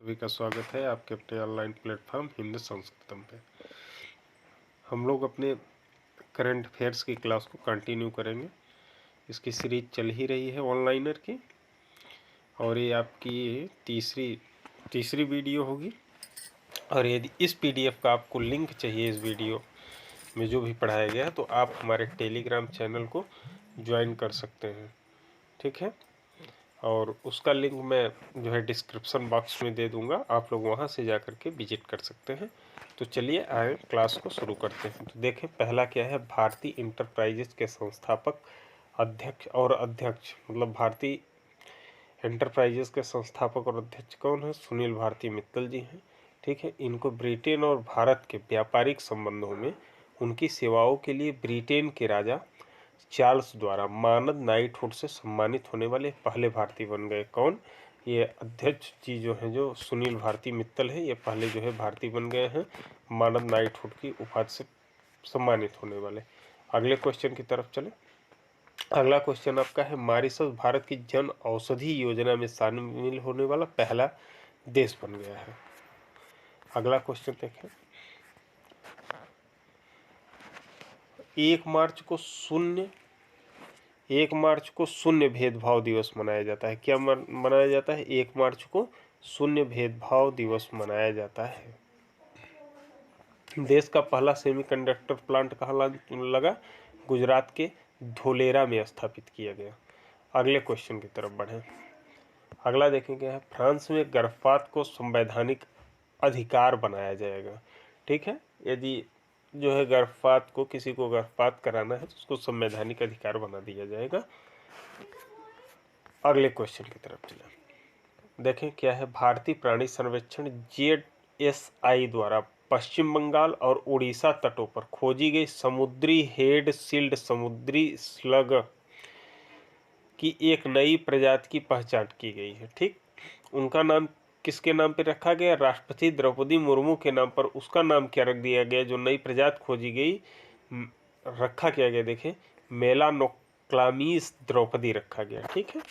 सभी का स्वागत है आपके अपने ऑनलाइन प्लेटफॉर्म हिंदी संस्कृतम पे। हम लोग अपने करंट अफेयर्स की क्लास को कंटिन्यू करेंगे। इसकी सीरीज चल ही रही है ऑनलाइनर की, और ये आपकी तीसरी वीडियो होगी। और यदि इस पीडीएफ का आपको लिंक चाहिए इस वीडियो में जो भी पढ़ाया गया है, तो आप हमारे टेलीग्राम चैनल को ज्वाइन कर सकते हैं, ठीक है। और उसका लिंक मैं जो है डिस्क्रिप्शन बॉक्स में दे दूंगा, आप लोग वहां से जा कर के विजिट कर सकते हैं। तो चलिए आए क्लास को शुरू करते हैं। तो देखें पहला क्या है, भारतीय इंटरप्राइजेज के संस्थापक अध्यक्ष मतलब भारतीय इंटरप्राइजेज के संस्थापक और अध्यक्ष कौन है? सुनील भारती मित्तल जी हैं, ठीक है। इनको ब्रिटेन और भारत के व्यापारिक संबंधों में उनकी सेवाओं के लिए ब्रिटेन के राजा चार्ल्स द्वारा मानद नाइटहुड से सम्मानित होने वाले पहले भारतीय बन गए। कौन? ये अध्यक्ष जी जो हैं, जो सुनील भारती मित्तल है, ये पहले जो है भारतीय बन गए हैं मानद नाइटहुड की उपाधि से सम्मानित होने वाले। अगले क्वेश्चन की तरफ चले। अगला क्वेश्चन आपका है, मॉरिशस भारत की जन औषधि योजना में शामिल होने वाला पहला देश बन गया है। अगला क्वेश्चन देखें, 1 मार्च को शून्य भेदभाव दिवस मनाया जाता है। क्या मनाया जाता है? 1 मार्च को शून्य भेदभाव दिवस मनाया जाता है। देश का पहला सेमीकंडक्टर प्लांट कहाँ लगा? गुजरात के धोलेरा में स्थापित किया गया। अगले क्वेश्चन की तरफ बढ़ें। अगला देखेंगे है, फ्रांस में गर्भपात को संवैधानिक अधिकार बनाया जाएगा, ठीक है। यदि जो है गर्भपात को, किसी को गर्भपात कराना है तो उसको संवैधानिक अधिकार बना दिया जाएगा। अगले क्वेश्चन की तरफ चलें। देखें क्या है, भारतीय प्राणी सर्वेक्षण JSI द्वारा पश्चिम बंगाल और उड़ीसा तटों पर खोजी गई समुद्री हेड सील्ड समुद्री स्लग की एक नई प्रजाति की पहचान की गई है, ठीक। उनका नाम किसके नाम पर रखा गया? राष्ट्रपति द्रौपदी मुर्मू के नाम पर उसका नाम क्या रख दिया गया? जो नई प्रजाति खोजी गई, रखा क्या गया? देखें, मेलानोक्लामीस द्रौपदी रखा गया, ठीक है।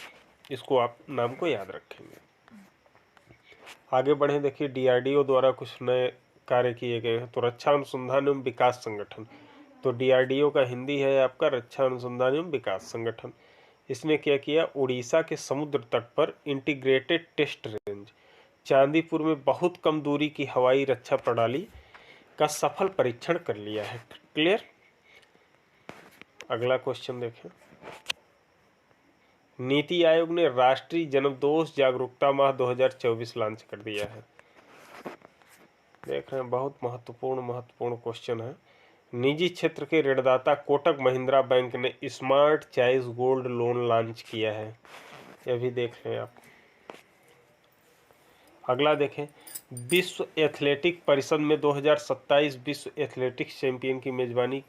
इसको आप नाम को याद रखेंगे। आगे बढ़े। देखिए DRDO द्वारा कुछ नए कार्य किए गए हैं। तो रक्षा अनुसंधान एवं विकास संगठन, तो DRDO का हिंदी है आपका रक्षा अनुसंधान एवं विकास संगठन। इसने क्या किया? उड़ीसा के समुद्र तट पर इंटीग्रेटेड टेस्ट रेंज चांदीपुर में बहुत कम दूरी की हवाई रक्षा प्रणाली का सफल परीक्षण कर लिया है। क्लियर? अगला क्वेश्चन देखें। नीति आयोग ने राष्ट्रीय जन्मदोष जागरूकता माह 2024 लॉन्च कर दिया है। देख रहे हैं, बहुत महत्वपूर्ण क्वेश्चन है। निजी क्षेत्र के ऋणदाता कोटक महिंद्रा बैंक ने smart choice gold loan launch किया है, यह भी देख लें आप। अगला देखें, विश्व एथलेटिक परिषद में 2027 विश्व एथलेटिक्स चैंपियन की मेजबानी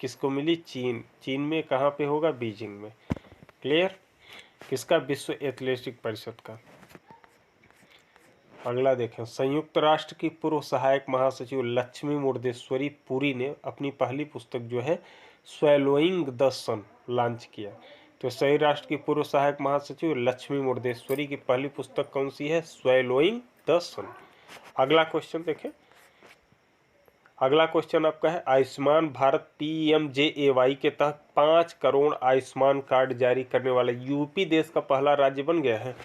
किसको मिली? चीन में। कहाँ पे होगा? बीजिंग में। क्लियर? किसका? विश्व एथलेटिक परिषद का। अगला देखें, संयुक्त राष्ट्र की पूर्व सहायक महासचिव लक्ष्मी मुर्देश्वरी पुरी ने अपनी पहली पुस्तक जो है स्वैलोइंग द सन लॉन्च किया। तो संयुक्त राष्ट्र की पूर्व सहायक महासचिव लक्ष्मी मुर्देश्वरी की पहली पुस्तक कौन सी है? स्वैलोइंग द सन। अगला क्वेश्चन देखें। अगला क्वेश्चन आपका है, आयुष्मान भारत PMJAY के तहत 5 करोड़ आयुष्मान कार्ड जारी करने वाला यूपी देश का पहला राज्य बन गया है।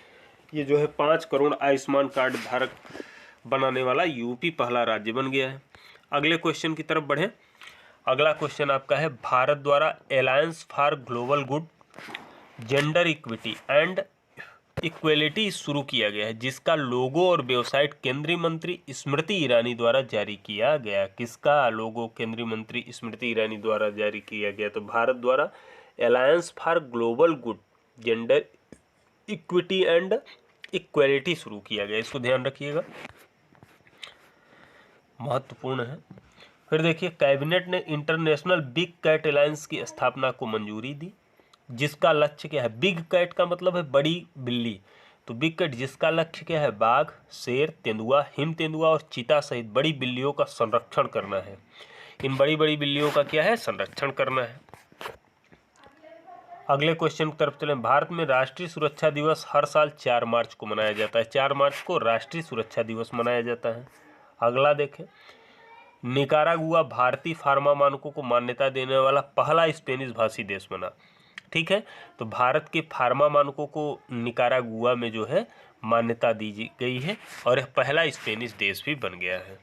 ये जो है 5 करोड़ आयुष्मान कार्ड धारक बनाने वाला यूपी पहला राज्य बन गया है। अगले क्वेश्चन की तरफ बढ़ें। अगला क्वेश्चन आपका है, भारत द्वारा alliance for global good gender equity and equality शुरू किया गया है, जिसका लोगो और वेबसाइट केंद्रीय मंत्री स्मृति ईरानी द्वारा जारी किया गया। किसका लोगो केंद्रीय मंत्री स्मृति ईरानी द्वारा जारी किया गया? तो भारत द्वारा alliance for global good gender equity and equality शुरू किया गया, इसको ध्यान रखिएगा, महत्वपूर्ण है। फिर देखिए, कैबिनेट ने इंटरनेशनल बिग कैट अलायंस की स्थापना को मंजूरी दी, जिसका लक्ष्य क्या है? बिग कैट का मतलब है बड़ी बिल्ली, तो बिग कैट जिसका लक्ष्य क्या है? बाघ, शेर, तेंदुआ, हिम तेंदुआ और चीता सहित बड़ी बिल्लियों का संरक्षण करना है। इन बड़ी बड़ी बिल्लियों का क्या है? संरक्षण करना है। अगले क्वेश्चन की तरफ चलें। भारत में राष्ट्रीय सुरक्षा दिवस हर साल 4 मार्च को मनाया जाता है। 4 मार्च को राष्ट्रीय सुरक्षा दिवस मनाया जाता है। अगला देखें, निकारागुआ भारतीय फार्मा मानकों को मान्यता देने वाला पहला स्पेनिश भाषी देश बना। ठीक है, तो भारत के फार्मा मानकों को निकारागुआ में जो है मान्यता दी गई है और यह पहला स्पेनिश देश भी बन गया है।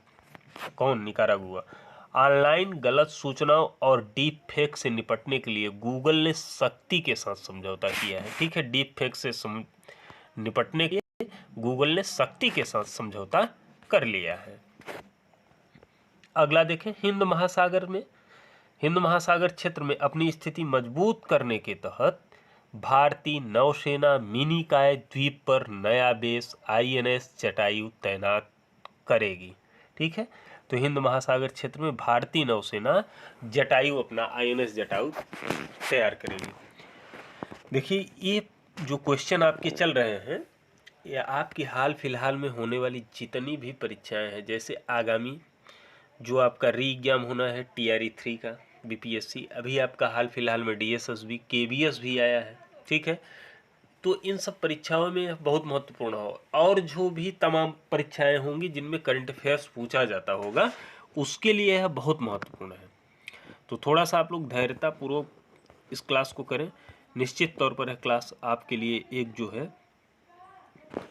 कौन? निकारागुआ। ऑनलाइन गलत सूचनाओं और डीप फेक से निपटने के लिए गूगल ने सख्ती के साथ समझौता किया है। ठीक है, डीप फेक से निपटने के लिए गूगल ने सख्ती के साथ समझौता कर लिया है। अगला देखें, हिंद महासागर क्षेत्र में अपनी स्थिति मजबूत करने के तहत भारतीय नौसेना मिनिकॉय द्वीप पर नया बेस INS जटायु तैनात करेगी। ठीक है, तो हिंद महासागर क्षेत्र में भारतीय नौसेना जटायु अपना INS जटायु तैयार करेगी। देखिए, ये जो क्वेश्चन आपके चल रहे हैं या आपकी हाल फिलहाल में होने वाली जितनी भी परीक्षाएं हैं, जैसे आगामी जो आपका री एग्जाम होना है TRE 3 का BPSC, अभी आपका हाल फिलहाल में DSSB KBS भी आया है। ठीक है, तो इन सब परीक्षाओं में बहुत महत्वपूर्ण हो, और जो भी तमाम परीक्षाएं होंगी जिनमें करंट अफेयर्स पूछा जाता होगा, उसके लिए यह बहुत महत्वपूर्ण है। तो थोड़ा सा आप लोग धैर्यतापूर्वक इस क्लास को करें। निश्चित तौर पर यह क्लास आपके लिए एक जो है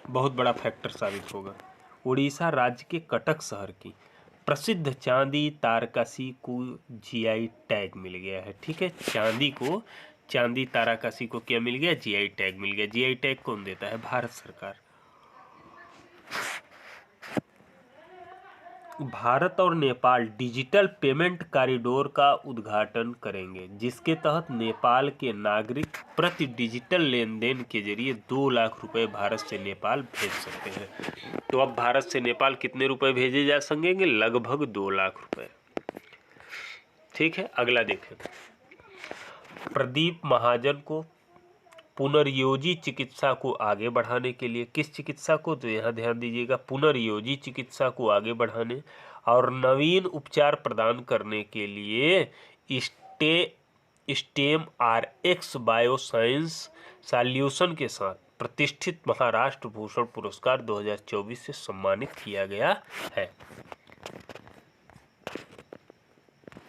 बहुत बड़ा फैक्टर साबित होगा। उड़ीसा राज्य के कटक शहर की प्रसिद्ध चांदी तारकसी को GI टैग मिल गया है। ठीक है, चांदी तारकसी को क्या मिल गया? GI टैग मिल गया। GI टैग कौन देता है? भारत सरकार। भारत और नेपाल डिजिटल पेमेंट कॉरिडोर का उद्घाटन करेंगे, जिसके तहत नेपाल के नागरिक प्रति डिजिटल लेन देन के जरिए 2 लाख रुपए भारत से नेपाल भेज सकते हैं। तो अब भारत से नेपाल कितने रुपए भेजे जा सकेंगे? लगभग 2 लाख रुपए। ठीक है, अगला देखें। प्रदीप महाजन को पुनर्योजी चिकित्सा को आगे बढ़ाने के लिए, किस चिकित्सा को? तो यहाँ ध्यान दीजिएगा, पुनर्योजी चिकित्सा को आगे बढ़ाने और नवीन उपचार प्रदान करने के लिए स्टेम RX बायोसाइंस सॉल्यूशन के साथ प्रतिष्ठित महाराष्ट्र भूषण पुरस्कार 2024 से सम्मानित किया गया है।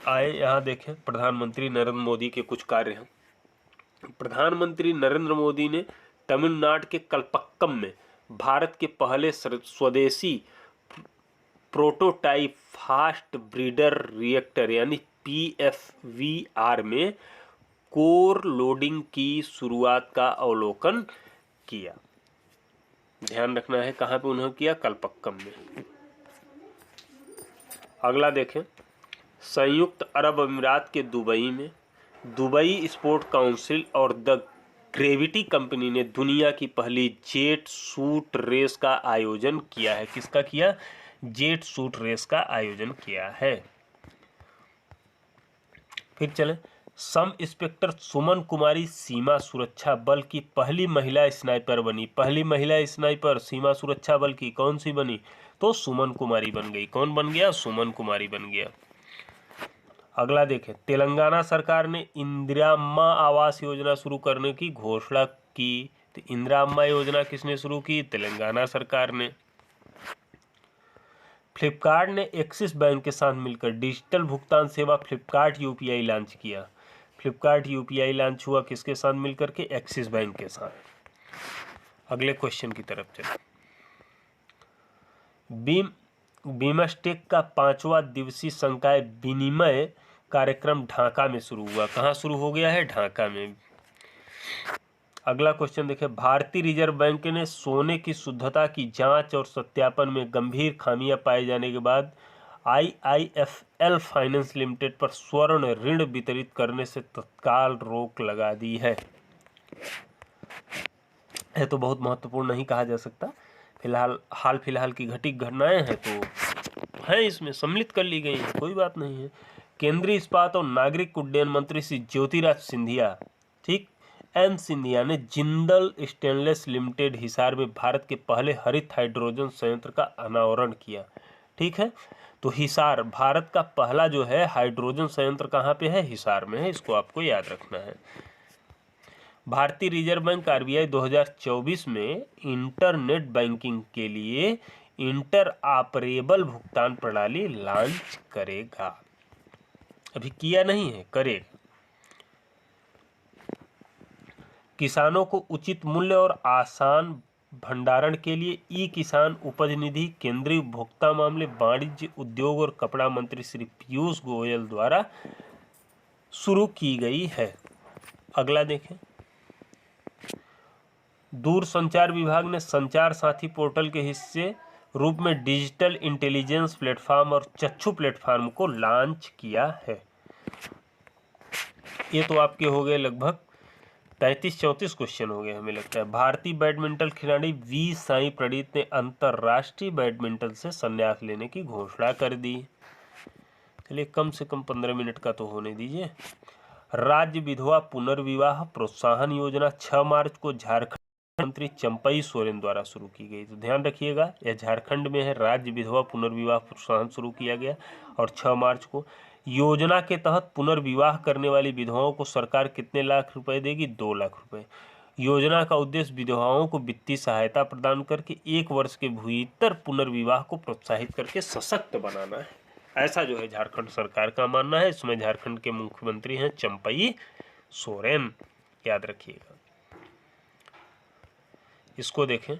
आए यहाँ देखें, प्रधानमंत्री नरेंद्र मोदी के कुछ कार्य हैं। प्रधानमंत्री नरेंद्र मोदी ने तमिलनाडु के कलपक्कम में भारत के पहले स्वदेशी प्रोटोटाइप फास्ट ब्रीडर रिएक्टर यानी PFVR में कोर लोडिंग की शुरुआत का अवलोकन किया। ध्यान रखना है कहाँ पे उन्होंने किया? कलपक्कम में। अगला देखें, संयुक्त अरब अमीरात के दुबई में दुबई स्पोर्ट काउंसिल और द ग्रेविटी कंपनी ने दुनिया की पहली जेट सूट रेस का आयोजन किया है। किसका किया? जेट सूट रेस का आयोजन किया है। फिर चले, सब इंस्पेक्टर सुमन कुमारी सीमा सुरक्षा बल की पहली महिला स्नाइपर बनी। पहली महिला स्नाइपर सीमा सुरक्षा बल की कौन सी बनी? तो सुमन कुमारी बन गई। कौन बन गया? सुमन कुमारी बन गया। अगला देखें, तेलंगाना सरकार ने इंदिरा अम्मा आवास योजना शुरू करने की घोषणा की। तो इंदिरा अम्मा योजना किसने शुरू की? तेलंगाना सरकार ने। फ्लिपकार्ट ने एक्सिस बैंक के साथ मिलकर डिजिटल भुगतान सेवा फ्लिपकार्ट UPI लॉन्च किया। फ्लिपकार्ट UPI लॉन्च हुआ किसके साथ मिलकर के? एक्सिस बैंक के साथ। अगले क्वेश्चन की तरफ चलें। बिमस्टेक का 5वां दिवसीय संकाय विनिमय कार्यक्रम ढाका में शुरू हुआ। कहाँ शुरू हो गया है? ढाका में। अगला क्वेश्चन देखिए, भारतीय रिजर्व बैंक ने सोने की शुद्धता की जांच और सत्यापन में गंभीर खामियां पाए जाने के बाद IIFL फाइनेंस लिमिटेड पर स्वर्ण ऋण वितरित करने से तत्काल रोक लगा दी है। यह तो बहुत महत्वपूर्ण नहीं कहा जा सकता, हाल फिलहाल की घटित घटनाएं हैं तो हैं, इसमें सम्मिलित कर ली गई है, कोई बात नहीं है। केंद्रीय इस्पात और नागरिक उड्डयन मंत्री श्री ज्योतिराज सिंधिया, ठीक, M सिंधिया ने जिंदल स्टेनलेस लिमिटेड हिसार में भारत के पहले हरित हाइड्रोजन संयंत्र का अनावरण किया। ठीक है, तो हिसार भारत का पहला जो है हाइड्रोजन संयंत्र कहाँ पे है? हिसार में है। इसको आपको याद रखना है। भारतीय रिजर्व बैंक आरबीआई 2024 में इंटरनेट बैंकिंग के लिए इंटर ऑपरेबल भुगतान प्रणाली लॉन्च करेगा। अभी किया नहीं है, करेगा। किसानों को उचित मूल्य और आसान भंडारण के लिए ई किसान उपज निधि केंद्रीय उपभोक्ता मामले, वाणिज्य, उद्योग और कपड़ा मंत्री श्री पीयूष गोयल द्वारा शुरू की गई है। अगला देखें, दूरसंचार विभाग ने संचार साथी पोर्टल के हिस्से रूप में डिजिटल इंटेलिजेंस प्लेटफॉर्म और चक्षु प्लेटफॉर्म को लॉन्च किया है। ये तो आपके हो गए लगभग 33-34 क्वेश्चन हो गए हमें लगता है। भारतीय बैडमिंटन खिलाड़ी वी साई प्रणीत ने अंतर्राष्ट्रीय बैडमिंटन से संन्यास लेने की घोषणा कर दी। चलिए कम से कम 15 मिनट का तो होने दीजिए। राज्य विधवा पुनर्विवाह प्रोत्साहन योजना 6 मार्च को झारखंड मंत्री चंपई सोरेन द्वारा शुरू की गई। तो ध्यान रखिएगा, यह झारखंड में है। राज्य विधवा पुनर्विवाह प्रोत्साहन शुरू किया गया और 6 मार्च को। योजना के तहत पुनर्विवाह करने वाली विधवाओं को सरकार कितने लाख रुपए देगी? 2 लाख रुपए। योजना का उद्देश्य विधवाओं को वित्तीय सहायता प्रदान करके 1 वर्ष के भीतर पुनर्विवाह को प्रोत्साहित करके सशक्त बनाना है। ऐसा जो है झारखंड सरकार का मानना है। इसमें झारखंड के मुख्यमंत्री हैं चंपई सोरेन, याद रखिएगा। इसको देखें,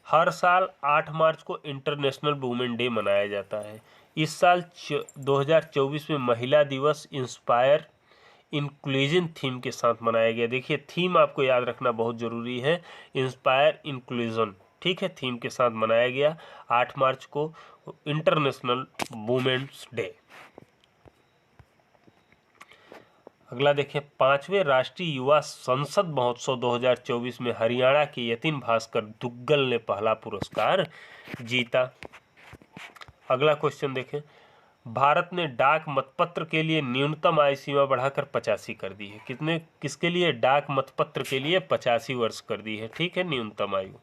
हर साल 8 मार्च को इंटरनेशनल वुमेन डे मनाया जाता है। इस साल 2024 में महिला दिवस इंस्पायर इंक्लूजन थीम के साथ मनाया गया। देखिए थीम आपको याद रखना बहुत ज़रूरी है, इंस्पायर इंक्लूजन, ठीक है, थीम के साथ मनाया गया 8 मार्च को इंटरनेशनल वुमेन्स डे। अगला देखें, 5वें राष्ट्रीय युवा संसद महोत्सव 2024 में हरियाणा के यतिन भास्कर दुग्गल ने पहला पुरस्कार जीता। अगला क्वेश्चन देखें, भारत ने डाक मतपत्र के लिए न्यूनतम आयु सीमा बढ़ाकर 85 कर दी है। किसके लिए? डाक मतपत्र के लिए 85 वर्ष कर दी है, ठीक है, न्यूनतम आयु।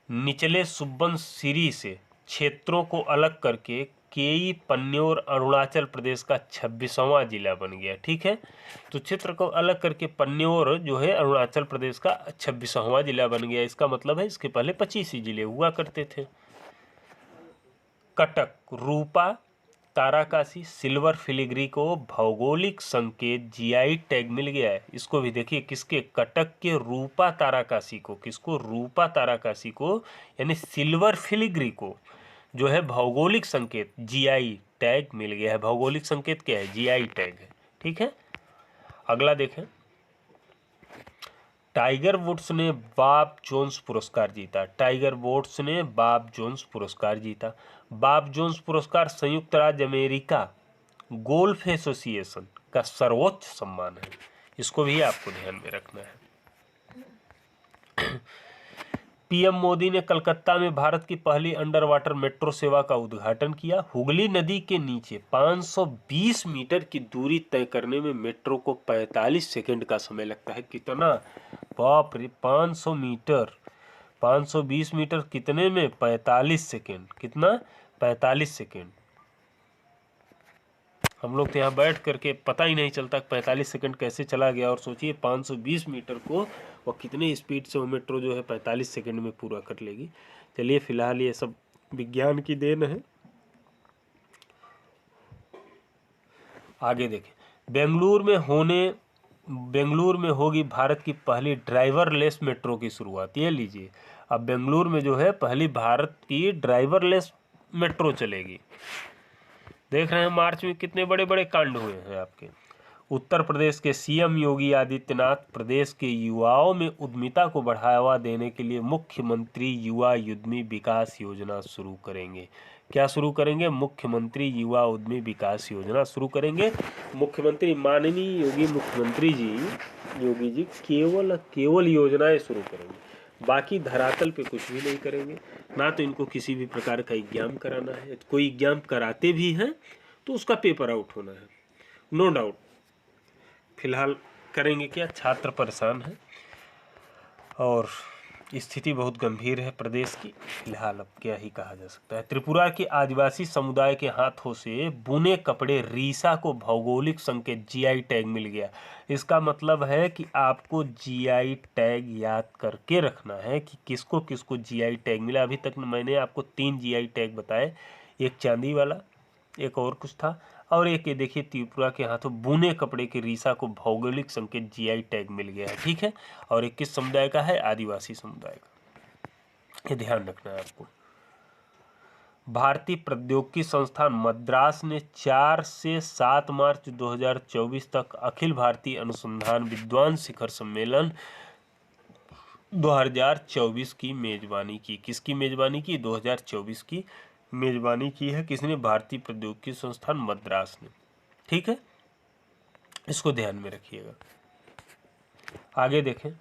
निचले सुबनसिरी से क्षेत्रों को अलग करके केई पन्न्योर अरुणाचल प्रदेश का 26वां जिला बन गया, ठीक है। तो क्षेत्र को अलग करके पन्न्योर जो है अरुणाचल प्रदेश का 26वां जिला बन गया। इसका मतलब है इसके पहले 25 ही जिले हुआ करते थे। कटक, रूपा, ताराकाशी, सिल्वर फिलिग्री को भौगोलिक संकेत जीआई टैग मिल गया है। इसको भी देखिए, किसके? कटक के रूपा ताराकाशी को, किसको? रूपा ताराकाशी को, यानी सिल्वर फिलिग्री को जो है भौगोलिक संकेत जीआई टैग मिल गया है। भौगोलिक संकेत क्या है? जीआई टैग है, ठीक है। अगला देखें, टाइगर वुड्स ने बॉब जोन्स पुरस्कार जीता। टाइगर वुड्स ने बॉब जोन्स पुरस्कार जीता। बॉब जोन्स पुरस्कार संयुक्त राज्य अमेरिका गोल्फ एसोसिएशन का सर्वोच्च सम्मान है। इसको भी आपको ध्यान में रखना है। पीएम मोदी ने कलकत्ता में भारत की पहली अंडर वाटर मेट्रो सेवा का उद्घाटन किया। हुगली नदी के नीचे 520 मीटर की दूरी तय करने में मेट्रो को 45 सेकंड का समय लगता है। कितना? बाप रे, 500 मीटर, 520 मीटर कितने में? 45 सेकंड। कितना? 45 सेकंड। हम लोग तो यहाँ बैठ करके पता ही नहीं चलता 45 सेकंड कैसे चला गया। और सोचिए 520 मीटर को वो कितने स्पीड से वो मेट्रो जो है 45 सेकंड में पूरा कर लेगी। चलिए फिलहाल ये सब विज्ञान की देन है। आगे देखें, बेंगलुरु में होगी भारत की पहली ड्राइवरलेस मेट्रो की शुरुआत। ये लीजिए, अब बेंगलुरु में जो है पहली भारत की ड्राइवरलेस मेट्रो चलेगी। देख रहे हैं मार्च में कितने बड़े बड़े कांड हुए हैं आपके। उत्तर प्रदेश के सीएम योगी आदित्यनाथ प्रदेश के युवाओं में उद्यमिता को बढ़ावा देने के लिए मुख्यमंत्री युवा उद्यमी विकास योजना शुरू करेंगे। क्या शुरू करेंगे? मुख्यमंत्री युवा उद्यमी विकास योजना शुरू करेंगे। मुख्यमंत्री माननीय योगी जी केवल योजनाएं शुरू करेंगे, बाकी धरातल पे कुछ भी नहीं करेंगे। ना तो इनको किसी भी प्रकार का एग्जाम कराना है, कोई एग्जाम कराते भी हैं तो उसका पेपर आउट होना है, नो डाउट। फिलहाल करेंगे क्या? छात्र परेशान है और स्थिति बहुत गंभीर है प्रदेश की, फिलहाल अब क्या ही कहा जा सकता है। त्रिपुरा के आदिवासी समुदाय के हाथों से बुने कपड़े रीसा को भौगोलिक संकेत जीआई टैग मिल गया। इसका मतलब है कि आपको जीआई टैग याद करके रखना है कि किसको किसको जीआई टैग मिला। अभी तक मैंने आपको 3 जीआई टैग बताए, एक चांदी वाला, एक और कुछ था, और एक ये देखिए त्रिपुरा के हाथों बुने कपड़े के रीसा को भौगोलिक संकेत जीआई टैग मिल गया है, ठीक है। और एक किस समुदाय का है? आदिवासी समुदाय का, ये ध्यान रखना है आपको। भारतीय प्रौद्योगिकी संस्थान मद्रास ने 4 से 7 मार्च 2024 तक अखिल भारतीय अनुसंधान विद्वान शिखर सम्मेलन 2024 की मेजबानी की। किसकी मेजबानी की? 2024 की मेजबानी की है किसने? भारतीय प्रौद्योगिकी संस्थान मद्रास ने, ठीक है, इसको ध्यान में रखिएगा। आगे देखें,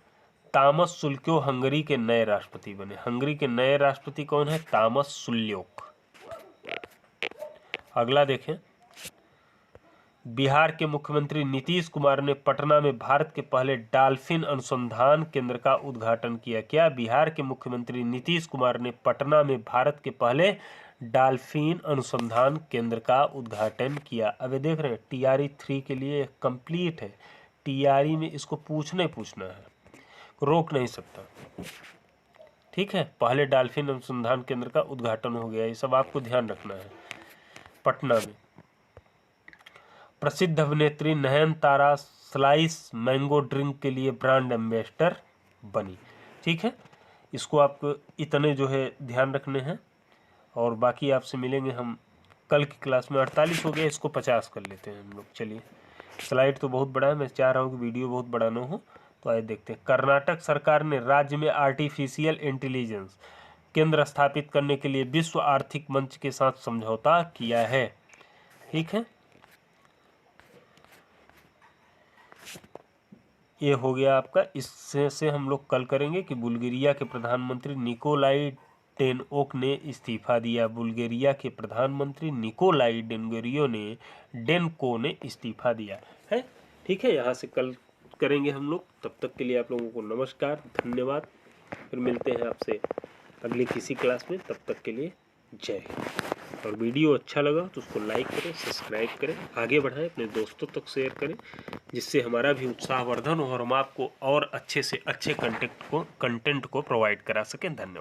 तामस सुल्क्यो हंगरी के नए राष्ट्रपति बने। हंगरी के नए राष्ट्रपति कौन है? तामस सुल्योक। अगला देखें, बिहार के मुख्यमंत्री नीतीश कुमार ने पटना में भारत के पहले डॉल्फिन अनुसंधान केंद्र का उद्घाटन किया। क्या? बिहार के मुख्यमंत्री नीतीश कुमार ने पटना में भारत के पहले डॉल्फिन अनुसंधान केंद्र का उद्घाटन किया। अब ये देख रहे हैं TRE 3 के लिए कंप्लीट है। TRE में इसको पूछना ही पूछना है, रोक नहीं सकता, ठीक है। पहले डॉल्फिन अनुसंधान केंद्र का उद्घाटन हो गया, ये सब आपको ध्यान रखना है। पटना में प्रसिद्ध अभिनेत्री नयनतारा स्लाइस मैंगो ड्रिंक के लिए ब्रांड एम्बेसडर बनी, ठीक है। इसको आपको इतने जो है ध्यान रखने हैं, और बाकी आपसे मिलेंगे हम कल की क्लास में। 48 हो गया, इसको 50 कर लेते हैं हम लोग। चलिए, स्लाइड तो बहुत बड़ा है, मैं चाह रहा हूँ कि वीडियो बहुत बड़ा ना हो, तो आइए देखते हैं। कर्नाटक सरकार ने राज्य में आर्टिफिशियल इंटेलिजेंस केंद्र स्थापित करने के लिए विश्व आर्थिक मंच के साथ समझौता किया है, ठीक है। ये हो गया आपका। इससे से हम लोग कल करेंगे कि बुल्गारिया के प्रधानमंत्री निकोलाई डेनओक ने इस्तीफा दिया। बुल्गारिया के प्रधानमंत्री निकोलाई डेनको ने इस्तीफा दिया है, ठीक है। यहाँ से कल करेंगे हम लोग। तब तक के लिए आप लोगों को नमस्कार, धन्यवाद। फिर मिलते हैं आपसे अगली किसी क्लास में, तब तक के लिए जय हिंद। और वीडियो अच्छा लगा तो उसको लाइक करें, सब्सक्राइब करें, आगे बढ़ाएं, अपने दोस्तों तक शेयर करें, जिससे हमारा भी उत्साहवर्धन हो और हम आपको और अच्छे से अच्छे कंटेंट को प्रोवाइड करा सकें। धन्यवाद।